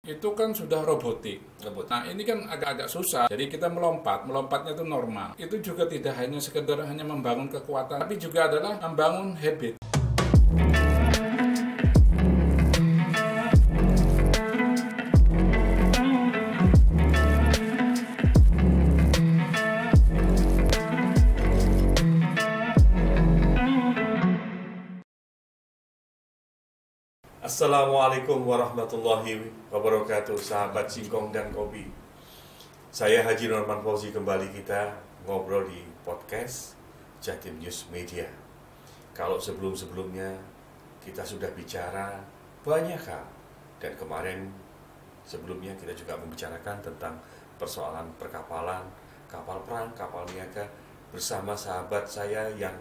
itu kan sudah robotik. Nah ini kan agak-agak susah. Jadi kita melompatnya itu normal. Itu juga tidak hanya sekedar hanya membangun kekuatan, tapi juga adalah membangun habit. Assalamualaikum warahmatullahi wabarakatuh, sahabat Singkong dan Kopi. Saya Haji Norman Fauzi, kembali kita ngobrol di podcast Jatim News Media. Kalau sebelum-sebelumnya kita sudah bicara banyak hal, dan kemarin sebelumnya kita juga membicarakan tentang persoalan perkapalan, kapal perang, kapal niaga bersama sahabat saya yang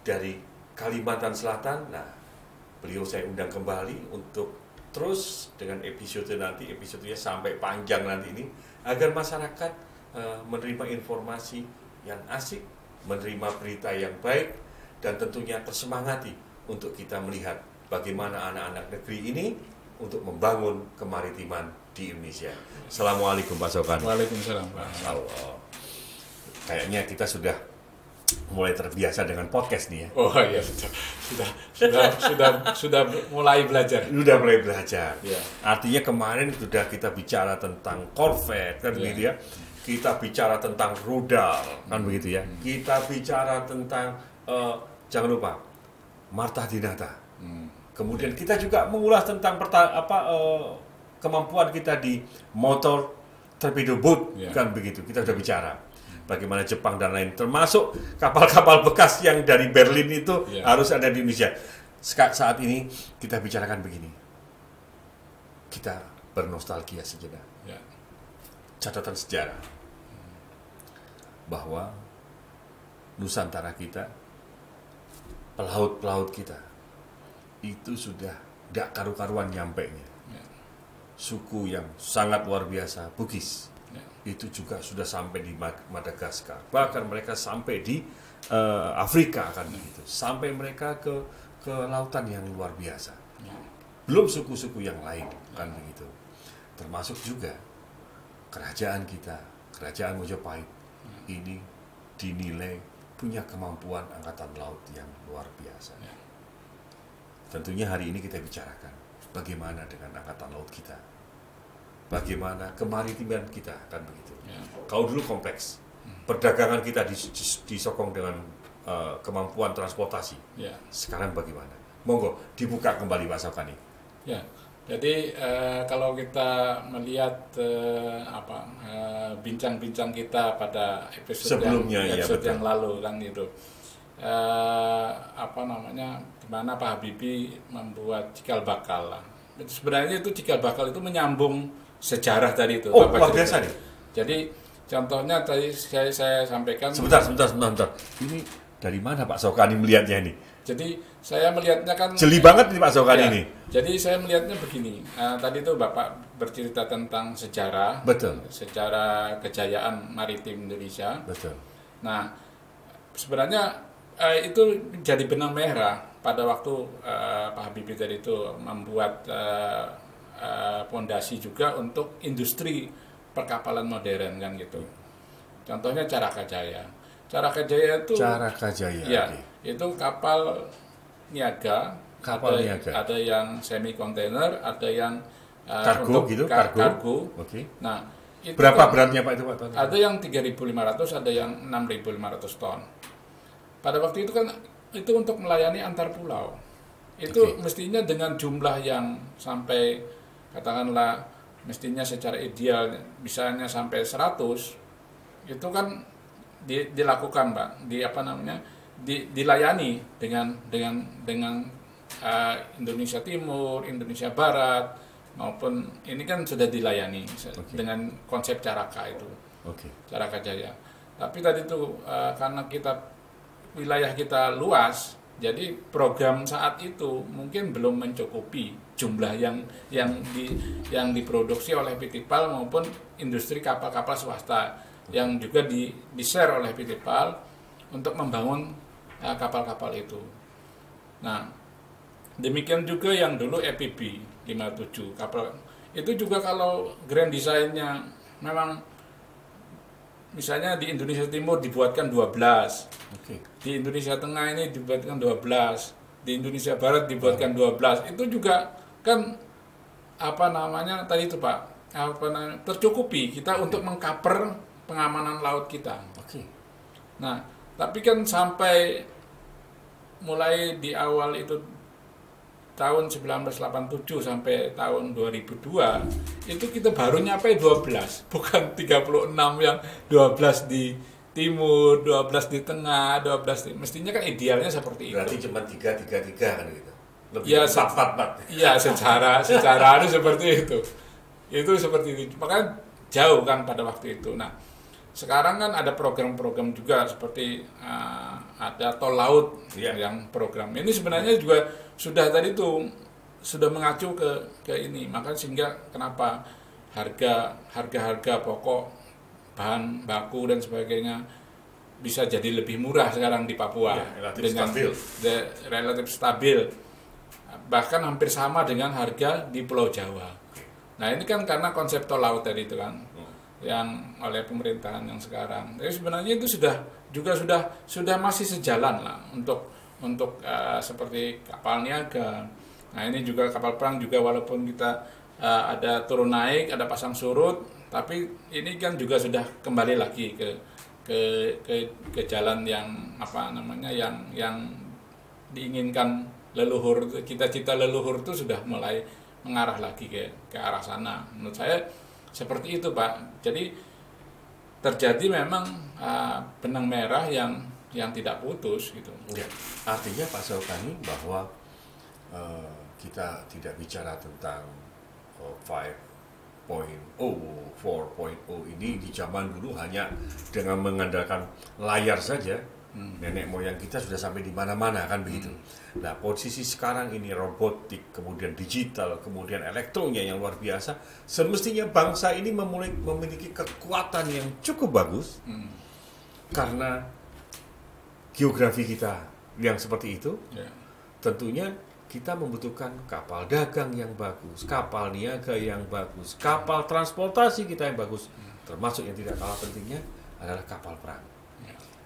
dari Kalimantan Selatan. Nah, beliau saya undang kembali untuk terus dengan episodenya sampai panjang nanti ini, agar masyarakat menerima informasi yang asik, menerima berita yang baik, dan tentunya tersemangati untuk kita melihat bagaimana anak-anak negeri ini untuk membangun kemaritiman di Indonesia. Assalamualaikum Pak Sokani. Waalaikumsalam Pak. Allah. Kayaknya kita sudah mulai terbiasa dengan podcast nih ya. Oh iya, sudah mulai belajar. Sudah mulai belajar. Ya. Artinya kemarin sudah kita bicara tentang Corvette kan begitu ya. Kita bicara tentang rudal kan begitu ya. Kita bicara tentang jangan lupa Marta Dinata. Kemudian kita juga mengulas tentang kemampuan kita di motor torpedo boat kan begitu. Kita sudah bicara bagaimana Jepang dan lain, termasuk kapal-kapal bekas yang dari Berlin itu harus ada di Indonesia. Saat ini kita bicarakan begini, kita bernostalgia sejenak, catatan sejarah bahwa Nusantara kita, pelaut-pelaut kita itu sudah tidak karu-karuan nyampenya. Suku yang sangat luar biasa, Bugis, itu juga sudah sampai di Madagaskar, bahkan mereka sampai di Afrika kan begitu, sampai mereka ke lautan yang luar biasa. Belum suku-suku yang lain kan begitu, termasuk juga kerajaan kita, kerajaan Mojopahit ini dinilai punya kemampuan angkatan laut yang luar biasa. Tentunya hari ini kita bicarakan bagaimana dengan angkatan laut kita, bagaimana kemaritiman kita kan begitu. Kalau dulu kompleks, perdagangan kita disokong dengan kemampuan transportasi. Sekarang bagaimana? Monggo dibuka kembali Pak Sokani. Ya, jadi kalau kita melihat bincang-bincang kita pada episode yang lalu kan itu, di mana Pak Habibie membuat cikal bakal lah. Sebenarnya itu cikal bakal itu menyambung sejarah tadi itu. Oh, luar biasa nih. Jadi contohnya tadi saya sampaikan. Sebentar. Ini dari mana Pak Sokani melihatnya ini? Jadi saya melihatnya kan jeli banget nih Pak Sokani ini. Jadi saya melihatnya begini. Tadi itu Bapak bercerita tentang sejarah. Betul. Sejarah kejayaan maritim Indonesia. Betul. Nah, sebenarnya itu jadi benang merah pada waktu Pak Habibie tadi itu membuat fondasi juga untuk industri perkapalan modern kan gitu. Contohnya Caraka Jaya. Caraka Jaya ya, itu kapal niaga. Ada yang semi kontainer, ada yang kargo gitu, kargo. Okay. Nah, itu berapa beratnya Pak itu Pak? Ada yang 3.500, ada yang 6.500 ton. Pada waktu itu kan itu untuk melayani antar pulau. Itu mestinya dengan jumlah yang sampai katakanlah mestinya secara ideal misalnya sampai 100, itu kan dilakukan Pak, dilayani dengan Indonesia Timur, Indonesia Barat maupun ini kan sudah dilayani dengan konsep Caraka itu. Caraka Jaya. Tapi tadi itu karena wilayah kita luas, jadi program saat itu mungkin belum mencukupi jumlah yang diproduksi oleh PT PAL maupun industri kapal-kapal swasta yang juga di-share oleh PT PAL untuk membangun kapal-kapal itu. Nah, demikian juga yang dulu EPB 57 kapal Itu juga kalau grand design-nya memang misalnya di Indonesia Timur dibuatkan 12. Di Indonesia Tengah ini dibuatkan 12. Di Indonesia Barat dibuatkan 12. Itu juga kan apa namanya tadi itu Pak, tercukupi kita untuk mengcover pengamanan laut kita. Nah, tapi kan sampai mulai di awal itu tahun 1987 sampai tahun 2002 itu kita baru nyampe 12, bukan 36 yang 12 di timur, 12 di tengah, 12 di, mestinya kan idealnya seperti berarti itu. Berarti cuma 3-3-3 kan gitu. Lebih ya, 4-4-4. Iya, secara itu seperti itu. Itu seperti itu. Makanya jauh kan pada waktu itu. Nah, sekarang kan ada program-program juga seperti ada tol laut yang program ini sebenarnya juga sudah tadi tuh sudah mengacu ke ini, maka sehingga kenapa harga pokok bahan baku dan sebagainya bisa jadi lebih murah sekarang di Papua dengan relatif stabil, bahkan hampir sama dengan harga di Pulau Jawa. Nah ini kan karena konsep tol laut tadi itu kan yang oleh pemerintahan yang sekarang. Tapi sebenarnya itu sudah masih sejalan lah untuk seperti kapal niaga. Nah ini juga kapal perang juga walaupun kita ada turun naik, ada pasang surut, tapi ini kan juga sudah kembali lagi ke jalan yang apa namanya yang diinginkan leluhur, cita-cita leluhur itu sudah mulai mengarah lagi ke arah sana. Menurut saya seperti itu Pak. Jadi terjadi memang benang merah yang tidak putus gitu. Ya, artinya Pak Saukani bahwa kita tidak bicara tentang 5.0, 4.0 ini di zaman dulu hanya dengan mengandalkan layar saja. Nenek moyang kita sudah sampai di mana-mana kan begitu. Nah posisi sekarang ini robotik, kemudian digital, kemudian elektronya yang luar biasa. Semestinya bangsa ini memiliki kekuatan yang cukup bagus karena geografi kita yang seperti itu. Tentunya kita membutuhkan kapal dagang yang bagus, kapal niaga yang bagus, kapal transportasi kita yang bagus. Termasuk yang tidak kalah pentingnya adalah kapal perang.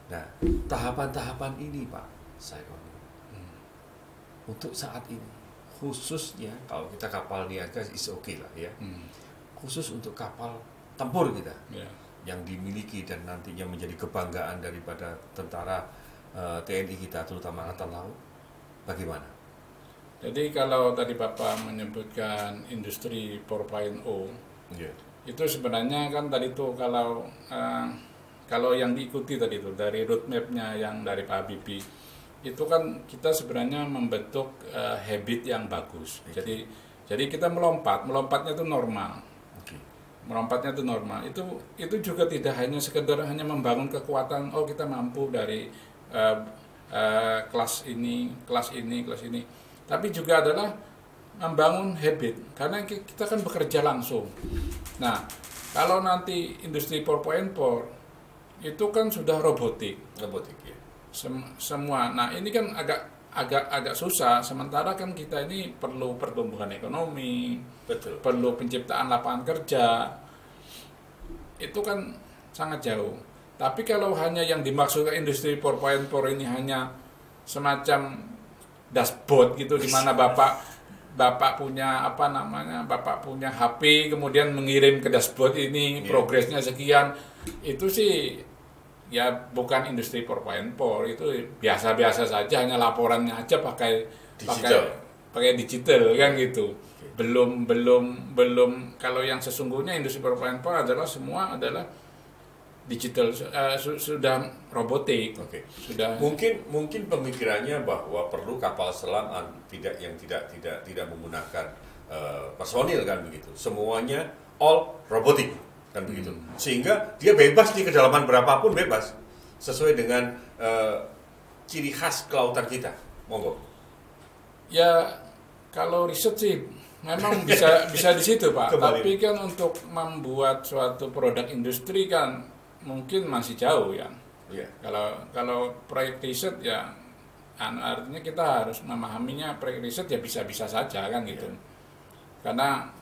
Nah, tahapan-tahapan ini Pak Saikoni, untuk saat ini, khususnya kalau kita kapal niaga is okay lah ya, khusus untuk kapal tempur kita, yang dimiliki dan nantinya menjadi kebanggaan daripada tentara TNI kita, terutama Angkatan Laut, bagaimana? Jadi kalau tadi Bapak menyebutkan industri 4.0, itu sebenarnya kan tadi tuh kalau yang diikuti tadi itu dari roadmap-nya yang dari Pak Habibie, itu kan kita sebenarnya membentuk habit yang bagus. Jadi kita melompatnya itu normal. Melompatnya itu normal. Itu juga tidak hanya sekedar hanya membangun kekuatan. Oh kita mampu dari kelas ini, tapi juga adalah membangun habit. Karena kita kan bekerja langsung. Nah kalau nanti industri 4.0 itu kan sudah robotik ya. Semua. Nah ini kan agak susah. Sementara kan kita ini perlu pertumbuhan ekonomi, perlu penciptaan lapangan kerja. Itu kan sangat jauh. Tapi kalau hanya yang dimaksudkan industri 4.0 ini hanya semacam dashboard gitu, di mana Bapak punya Bapak punya HP, kemudian mengirim ke dashboard ini progresnya sekian. Itu sih ya bukan industri 4.0, itu biasa-biasa saja, hanya laporannya aja pakai digital kan gitu. Belum kalau yang sesungguhnya industri 4.0 adalah semua adalah digital, sudah robotik. Sudah mungkin pemikirannya bahwa perlu kapal selam yang tidak menggunakan personil kan begitu. Semuanya all robotik. Kan begitu, sehingga dia bebas di kedalaman berapapun bebas sesuai dengan ciri khas kelautan kita. Monggo. Ya kalau riset sih memang bisa di situ Pak. Tapi kan untuk membuat suatu produk industri kan mungkin masih jauh ya. Kalau proyek riset ya artinya kita harus memahaminya proyek riset ya bisa-bisa saja kan gitu. Karena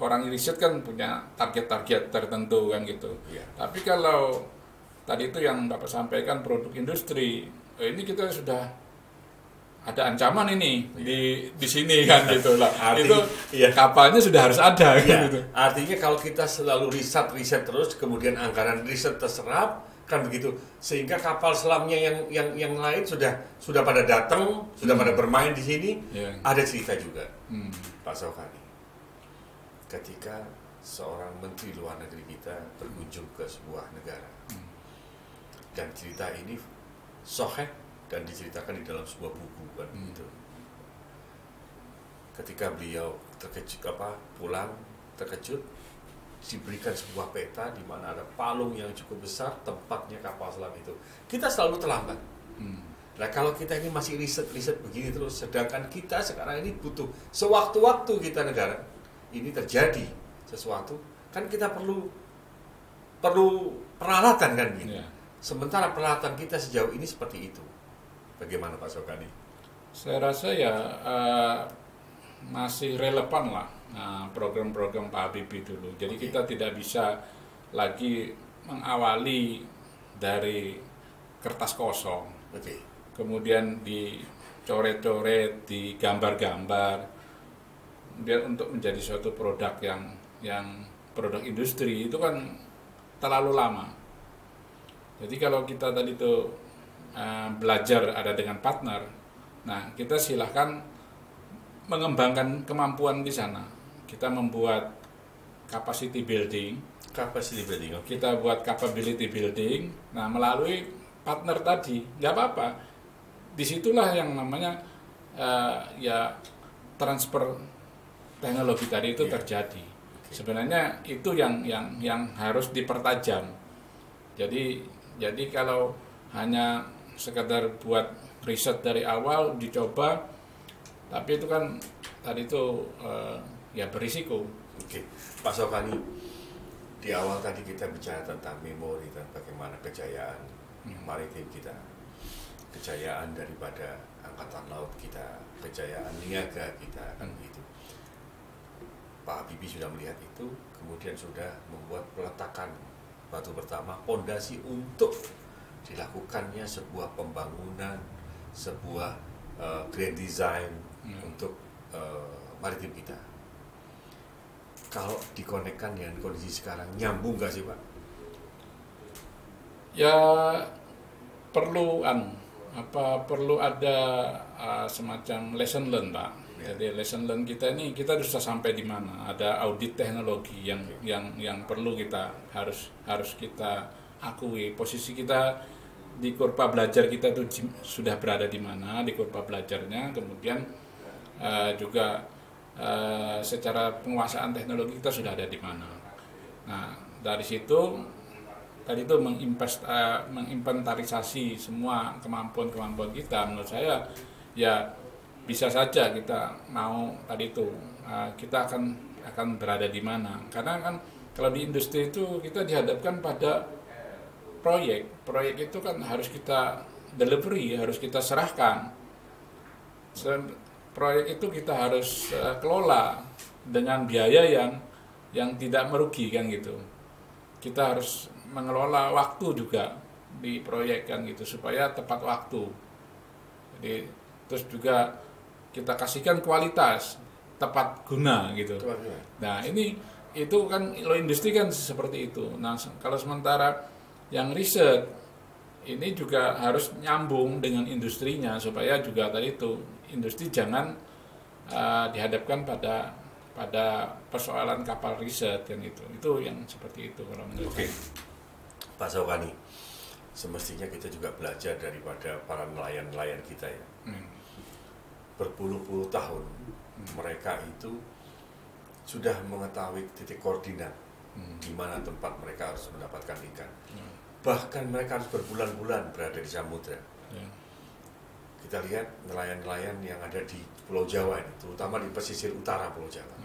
orang riset kan punya target-target tertentu kan gitu. Tapi kalau tadi itu yang Bapak sampaikan produk industri, ini kita sudah ada ancaman ini di sini kan gitu lah. Itu kapalnya sudah harus ada kan gitu. Artinya kalau kita selalu riset terus, kemudian anggaran riset terserap kan begitu, sehingga kapal selamnya yang lain sudah pada datang, sudah pada bermain di sini. Ada cerita juga, Pak Saukani, ketika seorang menteri luar negeri kita berkunjung ke sebuah negara, dan cerita ini sahih dan diceritakan di dalam sebuah buku kan gitu. Ketika beliau pulang terkejut, diberikan sebuah peta di mana ada palung yang cukup besar tempatnya kapal selam itu. Kita selalu terlambat. Nah kalau kita ini masih riset begini terus, sedangkan kita sekarang ini butuh sewaktu-waktu kita negara ini terjadi sesuatu, kan kita perlu peralatan kan gitu. Sementara peralatan kita sejauh ini seperti itu. Bagaimana Pak Saukani? Saya rasa ya masih relevan lah program-program Pak Habibie dulu. Jadi kita tidak bisa lagi mengawali dari kertas kosong. Kemudian dicoret-coret, digambar-gambar, kemudian untuk menjadi suatu produk yang produk industri itu kan terlalu lama. Jadi kalau kita tadi itu belajar ada dengan partner, nah kita silahkan mengembangkan kemampuan di sana. Kita membuat capacity building, kita buat capability building. Nah melalui partner tadi, nggak apa-apa. Disitulah yang namanya ya transfer teknologi tadi itu terjadi. Sebenarnya itu yang harus dipertajam. Jadi kalau hanya sekedar buat riset dari awal dicoba, tapi itu kan tadi itu ya berisiko. Pak Saukani, di awal tadi kita bicara tentang memori dan bagaimana kejayaan maritim kita, kejayaan daripada angkatan laut kita, kejayaan niaga kita kan begitu. Pak Habibie sudah melihat itu, kemudian sudah membuat peletakan batu pertama, pondasi untuk dilakukannya sebuah pembangunan, sebuah grand design untuk maritim kita. Kalau dikonekkan dengan kondisi sekarang, nyambung nggak sih Pak? Ya perlu ada semacam lesson learn Pak. Jadi lesson learn kita ini kita sudah sampai di mana? Ada audit teknologi yang perlu kita harus kita akui. Posisi kita di kurva belajar kita itu sudah berada di mana di kurva belajarnya, kemudian juga secara penguasaan teknologi kita sudah ada di mana. Nah dari situ tadi itu menginventarisasi semua kemampuan kita. Menurut saya ya bisa saja kita mau tadi itu kita akan berada di mana, karena kan kalau di industri itu kita dihadapkan pada proyek itu kan harus kita delivery, harus kita serahkan. Proyek itu kita harus kelola dengan biaya yang tidak merugikan gitu. Kita harus mengelola waktu juga di proyek kan gitu supaya tepat waktu. Jadi terus juga kita kasihkan kualitas tepat guna gitu. Nah itu kan lo industri kan seperti itu. Nah kalau sementara yang riset ini juga harus nyambung dengan industrinya supaya juga tadi itu industri jangan dihadapkan pada persoalan kapal riset kan itu yang seperti itu kalau menurut saya. Pak Saukani, semestinya kita juga belajar daripada para nelayan-nelayan kita ya. Berpuluh-puluh tahun mereka itu sudah mengetahui titik koordinat di mana tempat mereka harus mendapatkan ikan. Bahkan mereka harus berbulan-bulan berada di samudra. Kita lihat nelayan-nelayan yang ada di Pulau Jawa ini, terutama di pesisir utara Pulau Jawa.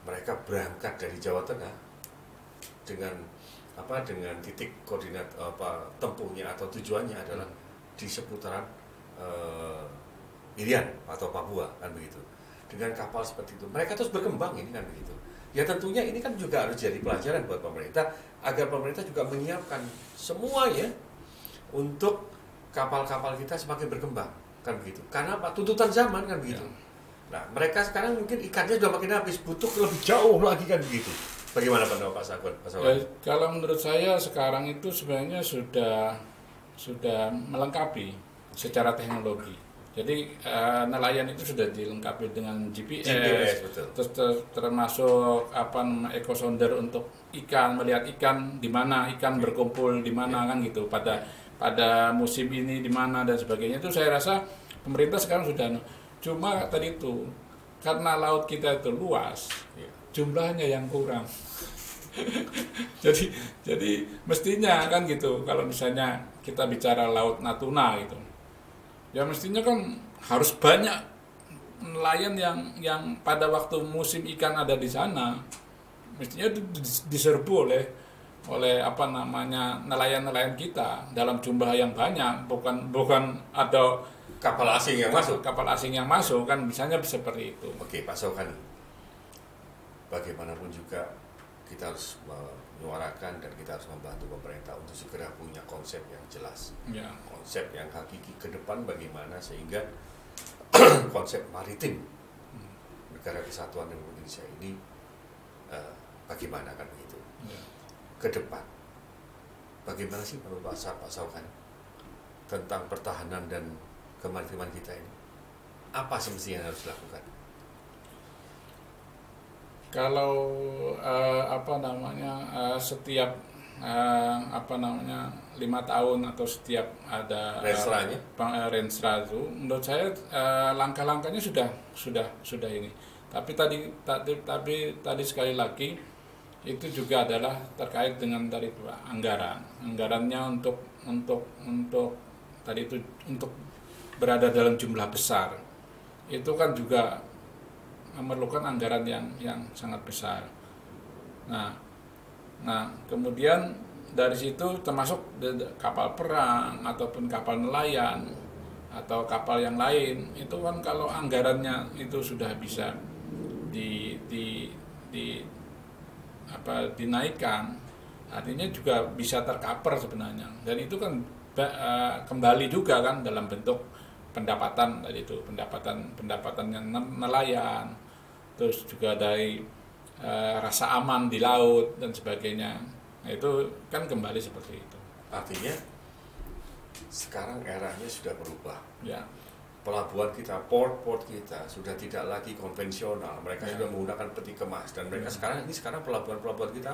Mereka berangkat dari Jawa Tengah dengan titik koordinat tempuhnya atau tujuannya adalah di seputaran Irian atau Papua kan begitu. Dengan kapal seperti itu, mereka terus berkembang ini kan begitu. Ya tentunya ini kan juga harus jadi pelajaran buat pemerintah, agar pemerintah juga menyiapkan semuanya untuk kapal-kapal kita semakin berkembang, kan begitu. Karena apa? Tuntutan zaman kan begitu. Nah, mereka sekarang mungkin ikannya sudah makin habis, butuh lebih jauh lagi kan begitu. Bagaimana pendapat Pak Sagun? Kalau menurut saya sekarang itu sebenarnya sudah melengkapi secara teknologi. Jadi nelayan itu sudah dilengkapi dengan GPS betul. Terus termasuk eco sounder untuk ikan, melihat ikan di mana ikan berkumpul di mana kan gitu pada musim ini di mana dan sebagainya. Itu saya rasa pemerintah sekarang sudah. Cuma tadi itu karena laut kita itu luas, jumlahnya yang kurang. jadi mestinya kan gitu, kalau misalnya kita bicara laut Natuna gitu, ya mestinya kan harus banyak nelayan yang pada waktu musim ikan ada di sana, mestinya diserbu oleh nelayan-nelayan kita dalam jumlah yang banyak, bukan ada kapal asing yang masuk kan, misalnya seperti itu. Oke, Pak Saukani, bagaimanapun juga kita harus menyuarakan dan kita harus membantu pemerintah untuk segera punya konsep yang jelas, konsep yang hakiki ke depan, bagaimana sehingga konsep maritim negara kesatuan Republik Indonesia ini bagaimana kan begitu ke depan. Bagaimana sih menurut Pak Saukani tentang pertahanan dan kemaritiman kita ini? Apa semestinya yang harus dilakukan? Kalau setiap 5 tahun atau setiap ada renstra itu, menurut saya langkah-langkahnya sudah ini. Tapi tadi sekali lagi itu juga adalah terkait dengan tadi itu anggarannya untuk tadi itu untuk berada dalam jumlah besar itu kan juga memerlukan anggaran yang sangat besar. Nah, kemudian dari situ termasuk kapal perang ataupun kapal nelayan atau kapal yang lain itu kan kalau anggarannya itu sudah bisa dinaikkan, artinya juga bisa tercover sebenarnya. Dan itu kan kembali juga kan dalam bentuk pendapatan tadi itu, pendapatannya nelayan, terus juga dari rasa aman di laut dan sebagainya. Nah, itu kan kembali seperti itu. Artinya sekarang eranya sudah berubah. Ya. Pelabuhan kita, port kita sudah tidak lagi konvensional. Mereka sudah menggunakan peti kemas dan mereka sekarang pelabuhan kita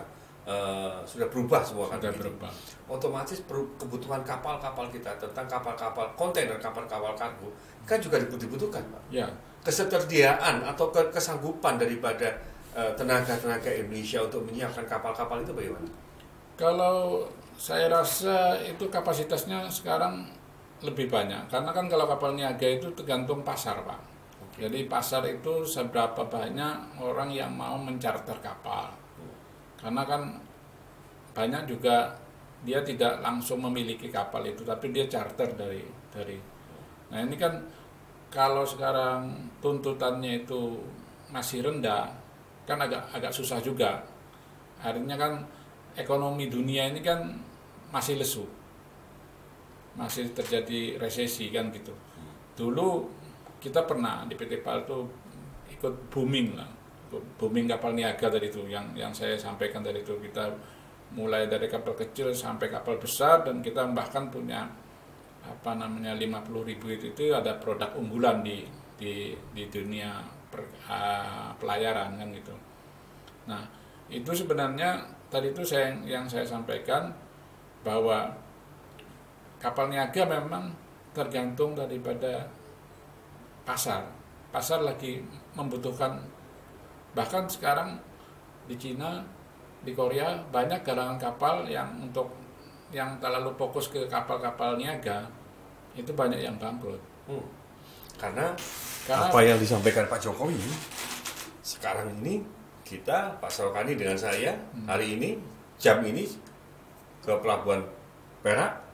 sudah berubah semua kan. Berubah. Otomatis kebutuhan kapal-kapal kita tentang kapal-kapal kontainer, kapal-kapal kargo kan juga dibutuhkan, Pak. Ya. Ketersediaan atau kesanggupan daripada tenaga-tenaga Indonesia untuk menyiapkan kapal-kapal itu bagaimana? Kalau saya rasa itu kapasitasnya sekarang lebih banyak, karena kan kalau kapal niaga itu tergantung pasar, Pak. Jadi pasar itu seberapa banyak orang yang mau mencarter kapal. Karena kan banyak juga dia tidak langsung memiliki kapal itu, tapi dia charter dari. Nah ini kan kalau sekarang tuntutannya itu masih rendah, kan agak susah juga. Artinya kan ekonomi dunia ini kan masih lesu, masih terjadi resesi kan gitu. Dulu kita pernah di PT PAL itu ikut booming kapal niaga tadi itu, yang saya sampaikan tadi itu, kita mulai dari kapal kecil sampai kapal besar, dan kita bahkan punya 50.000 itu ada produk unggulan di dunia pelayaran kan gitu. Nah itu sebenarnya tadi itu yang saya sampaikan bahwa kapal niaga memang tergantung daripada pasar lagi membutuhkan. Bahkan sekarang di Cina, di Korea banyak galangan kapal yang terlalu fokus ke kapal-kapal niaga, itu banyak yang bangkrut. Karena apa yang disampaikan Pak Jokowi sekarang ini, kita Pak Saukani dengan saya hari ini jam ini ke Pelabuhan Perak,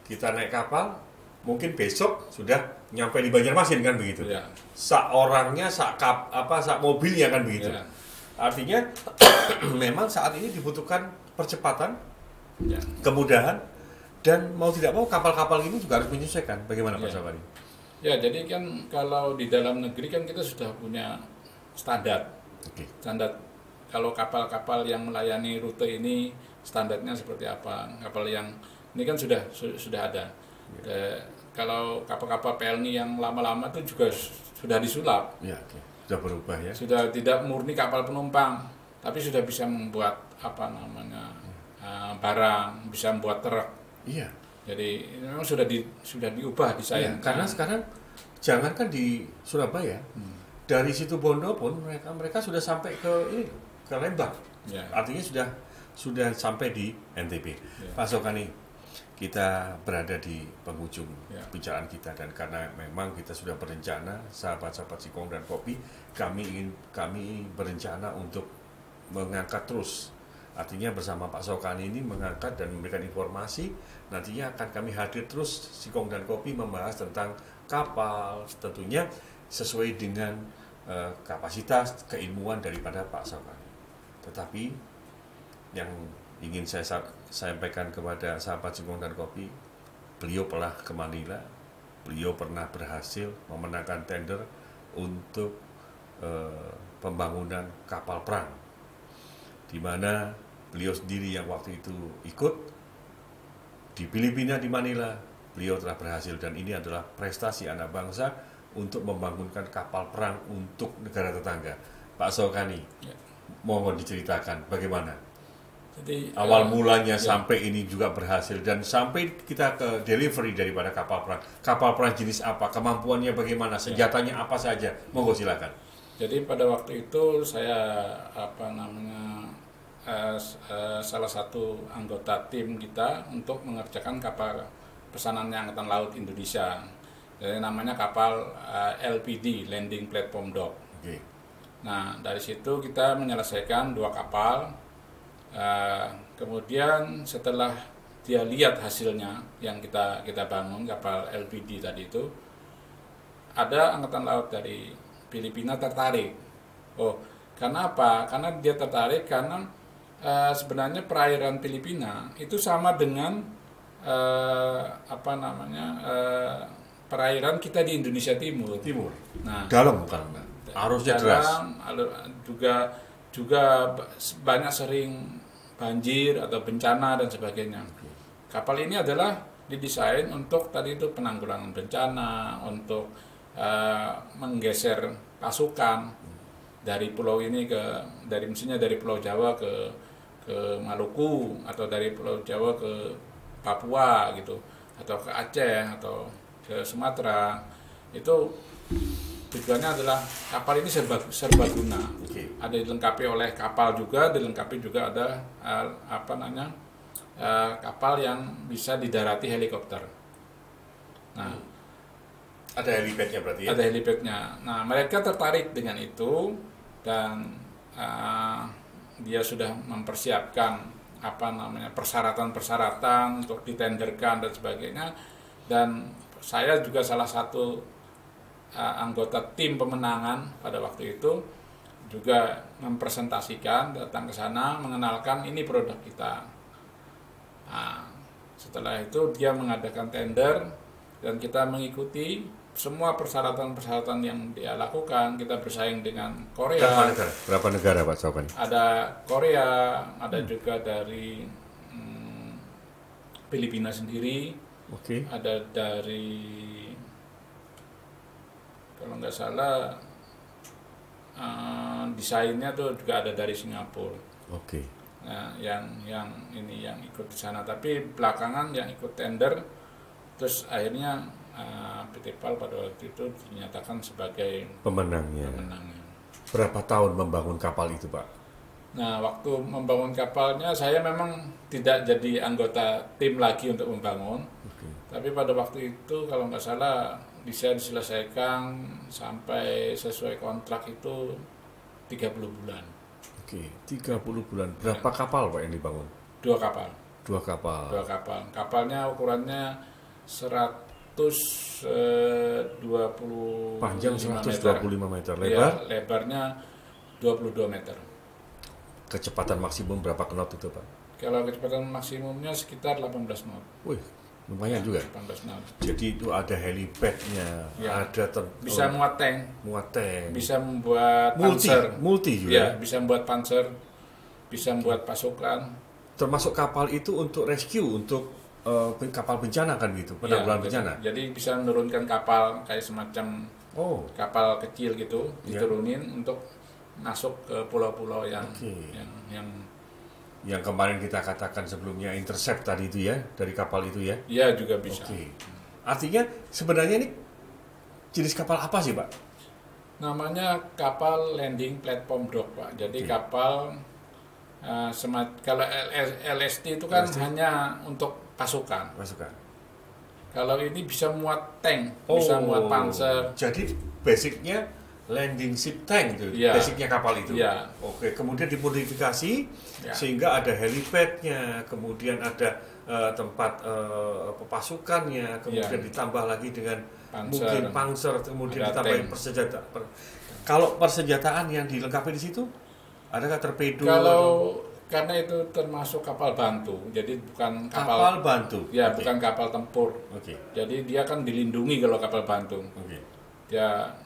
kita naik kapal, mungkin besok sudah nyampe di Banjarmasin kan begitu. Sak orangnya, sak mobilnya kan begitu. Artinya memang saat ini dibutuhkan percepatan, Ya. kemudahan, dan mau tidak mau kapal-kapal ini juga harus menyesuaikan. Bagaimana Pak Safari? Ya, jadi kan kalau di dalam negeri kan kita sudah punya standar. Oke. Standar kalau kapal-kapal yang melayani rute ini standarnya seperti apa? Kapal yang ini kan sudah ada. Kalau kapal-kapal PLNI yang lama-lama itu juga sudah disulap. Ya, oke. Sudah berubah ya. Sudah tidak murni kapal penumpang, tapi sudah bisa membuat barang, bisa membuat truk. Iya. Jadi memang sudah diubah desain. Karena sekarang jangankan di Surabaya, dari situ Bondo pun mereka sudah sampai ke Lembang. Ya. Artinya sudah sampai di NTB. Ya. Pak Sokani, kita berada di penghujung Ya. pembicaraan kita, dan karena memang kita sudah berencana, sahabat-sahabat Singkong dan Kopi, kami berencana untuk mengangkat terus. Artinya bersama Pak Sokani ini mengangkat dan memberikan informasi. Nantinya akan kami hadir terus Singkong dan Kopi membahas tentang kapal, tentunya sesuai dengan kapasitas keilmuan daripada Pak Sokani. Tetapi yang ingin saya sampaikan kepada sahabat Singkong dan Kopi, beliau pernah ke Manila, beliau pernah berhasil memenangkan tender untuk pembangunan kapal perang, di mana beliau sendiri yang waktu itu ikut di Filipina, di Manila, beliau telah berhasil, dan ini adalah prestasi anak bangsa untuk membangunkan kapal perang untuk negara tetangga. Pak Sokani, mohon diceritakan bagaimana Jadi awal mulanya sampai ini juga berhasil, dan sampai kita ke delivery daripada kapal perang. Kapal perang jenis apa, kemampuannya bagaimana, senjatanya apa saja, monggo silakan. Jadi pada waktu itu saya salah satu anggota tim kita untuk mengerjakan kapal pesanannya Angkatan Laut Indonesia. Jadi namanya kapal LPD, Landing Platform Dock. Oke. Nah, dari situ kita menyelesaikan 2 kapal. Kemudian setelah dia lihat hasilnya yang kita bangun kapal LPD tadi itu, ada Angkatan Laut dari Filipina tertarik. Oh, karena apa? Karena dia tertarik karena sebenarnya perairan Filipina itu sama dengan perairan kita di Indonesia Timur. Nah, Dalam bukan, arusnya deras. Juga banyak sering banjir atau bencana dan sebagainya. Kapal ini adalah didesain untuk tadi itu penanggulangan bencana, untuk menggeser pasukan dari pulau ini dari Pulau Jawa ke Maluku, atau dari Pulau Jawa ke Papua gitu, atau ke Aceh atau ke Sumatera. Itu tujuannya adalah kapal ini serbaguna. Ada dilengkapi oleh kapal juga, dilengkapi juga ada kapal yang bisa didarati helikopter. Nah, ada helipadnya berarti ya? Ada helipadnya. Nah, mereka tertarik dengan itu, dan dia sudah mempersiapkan persyaratan-persyaratan untuk ditenderkan dan sebagainya. Dan saya juga salah satu anggota tim pemenangan pada waktu itu, juga mempresentasikan, datang ke sana, mengenalkan ini produk kita. Nah, setelah itu dia mengadakan tender, dan kita mengikuti semua persyaratan-persyaratan yang dia lakukan. Kita bersaing dengan Korea. Berapa negara Pak Sokani? Ada Korea, ada juga dari Filipina sendiri. Ada dari, kalau nggak salah desainnya tuh juga ada dari Singapura. Nah, yang ikut di sana, tapi belakangan yang ikut tender, terus akhirnya PT PAL pada waktu itu dinyatakan sebagai pemenangnya. Berapa tahun membangun kapal itu, Pak? Nah, waktu membangun kapalnya saya memang tidak jadi anggota tim lagi untuk membangun. Tapi pada waktu itu kalau nggak salah bisa diselesaikan sampai sesuai kontrak itu 30 bulan. 30 bulan. Berapa kapal Pak yang dibangun? 2 kapal. 2 kapal. Kapalnya ukurannya 125 panjang 125 meter, lebar? Ya, lebarnya 22 meter. kecepatan maksimum berapa knot itu Pak? Kalau kecepatan maksimumnya sekitar 18 knot. Wih, lumayan juga. 18 knot. Jadi itu ada helipad-nya, ada bisa muat tank, bisa membuat panzer, multi juga. Ya, bisa membuat panzer, bisa membuat pasukan. Termasuk kapal itu untuk rescue, untuk kapal bencana kan gitu, penanggulangan bencana. Jadi bisa menurunkan kapal kayak semacam kapal kecil gitu, diturunin untuk masuk ke pulau-pulau yang kemarin kita katakan sebelumnya intercept tadi itu ya, dari kapal itu ya? Iya, juga bisa. Artinya sebenarnya ini jenis kapal apa sih Pak? Namanya kapal landing platform dock Pak. Jadi kapal kalau LST itu kan hanya untuk pasukan. Kalau ini bisa muat tank, bisa muat panzer. Jadi basicnya landing ship tank itu, basicnya kapal itu. Oke, kemudian dimodifikasi sehingga ada helipad-nya, kemudian ada tempat pasukannya, kemudian ditambah lagi dengan mungkin panzer, kemudian ditambahin persenjataan. Kalau persenjataan yang dilengkapi di situ, adakah torpedo? Karena itu termasuk kapal bantu, jadi bukan kapal bantu. Ya, bukan kapal tempur. Jadi dia kan dilindungi kalau kapal bantu. Ya,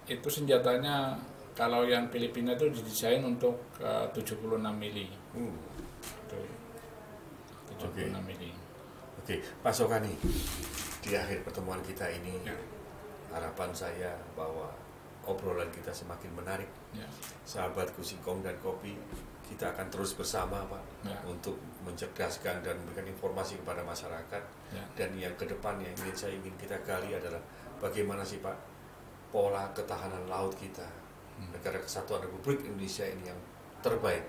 itu senjatanya kalau yang Filipina itu didesain untuk 76 mili. 76 mili. Oke, Pak Sokani, di akhir pertemuan kita ini harapan saya bahwa obrolan kita semakin menarik. Sahabatku Singkong dan Kopi, kita akan terus bersama Pak untuk mencerdaskan dan memberikan informasi kepada masyarakat. Dan yang kedepan yang ingin kita gali adalah bagaimana sih Pak pola ketahanan laut kita, negara kesatuan Republik Indonesia ini yang terbaik.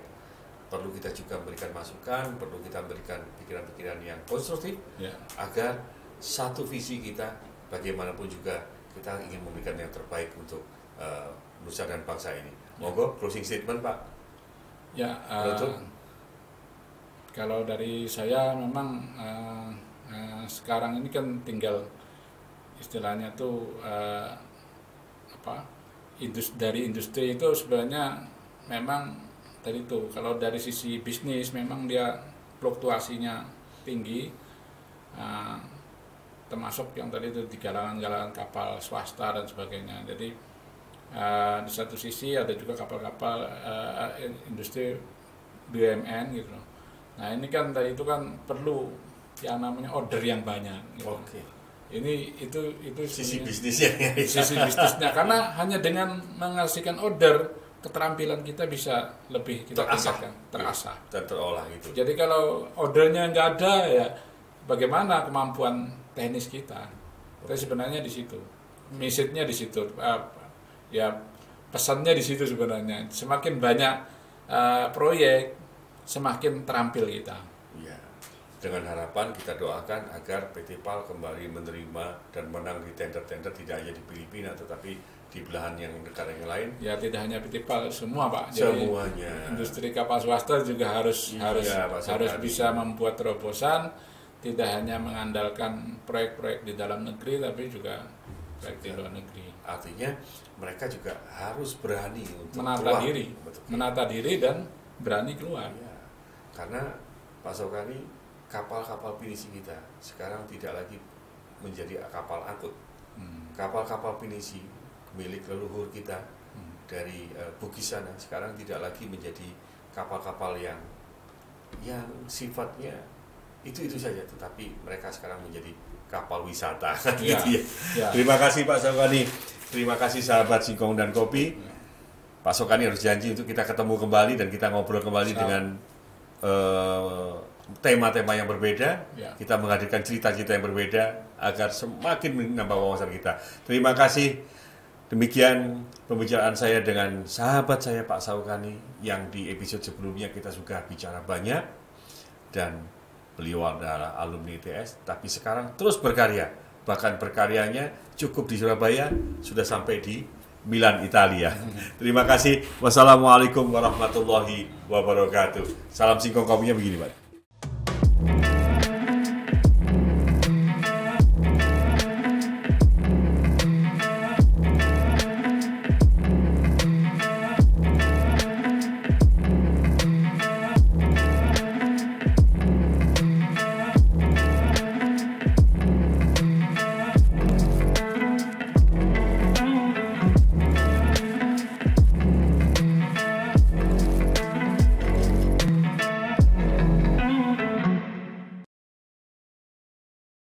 Perlu kita juga memberikan masukan, perlu kita memberikan pikiran-pikiran yang konstruktif agar satu visi kita, bagaimanapun juga kita ingin memberikan yang terbaik untuk nusa dan bangsa ini. Monggo closing statement Pak. Kalau dari saya memang sekarang ini kan tinggal istilahnya tuh dari industri itu sebenarnya memang tadi itu kalau dari sisi bisnis memang dia fluktuasinya tinggi, termasuk yang tadi itu di galangan-galangan kapal swasta dan sebagainya. Jadi di satu sisi ada juga kapal-kapal industri BUMN gitu. Nah ini kan tadi itu kan perlu yang namanya order yang banyak. Gitu. Itu sisi bisnisnya. Sisi bisnisnya karena hanya dengan mengasihkan order keterampilan kita bisa lebih kita tingkatkan, terasah dan terolah itu. Jadi kalau ordernya nggak ada ya bagaimana kemampuan teknis kita? Tapi sebenarnya di situ, message-nya di situ, ya pesannya di situ sebenarnya. Semakin banyak proyek, semakin terampil kita. Dengan harapan kita doakan agar PT PAL kembali menerima dan menang di tender-tender tidak hanya di Filipina tetapi di belahan yang negara yang lain. Ya tidak hanya PT PAL, semua Pak. Semuanya. Jadi, industri kapal swasta juga harus bisa membuat terobosan, tidak hanya mengandalkan proyek-proyek di dalam negeri tapi juga proyek di luar negeri. Artinya mereka juga harus berani untuk menata diri dan berani keluar. Karena Pak Sokani, kapal-kapal pinisi kita sekarang tidak lagi menjadi kapal angkut. Kapal-kapal pinisi milik leluhur kita dari Bugis sana sekarang tidak lagi menjadi kapal-kapal yang sifatnya itu saja, tetapi mereka sekarang menjadi kapal wisata. Terima kasih Pak Sokani, terima kasih sahabat Singkong dan Kopi. Pak Sokani harus janji untuk kita ketemu kembali dan kita ngobrol kembali dengan tema-tema yang berbeda, kita menghadirkan cerita-cerita yang berbeda agar semakin menambah wawasan kita. Terima kasih. Demikian pembicaraan saya dengan sahabat saya Pak Sokani yang di episode sebelumnya kita sudah bicara banyak dan beliau adalah alumni ITS tapi sekarang terus berkarya. Bahkan berkaryanya cukup di Surabaya sudah sampai di Milan, Italia. Terima kasih. Wassalamualaikum warahmatullahi wabarakatuh. Salam Singkong Kopinya begini Pak.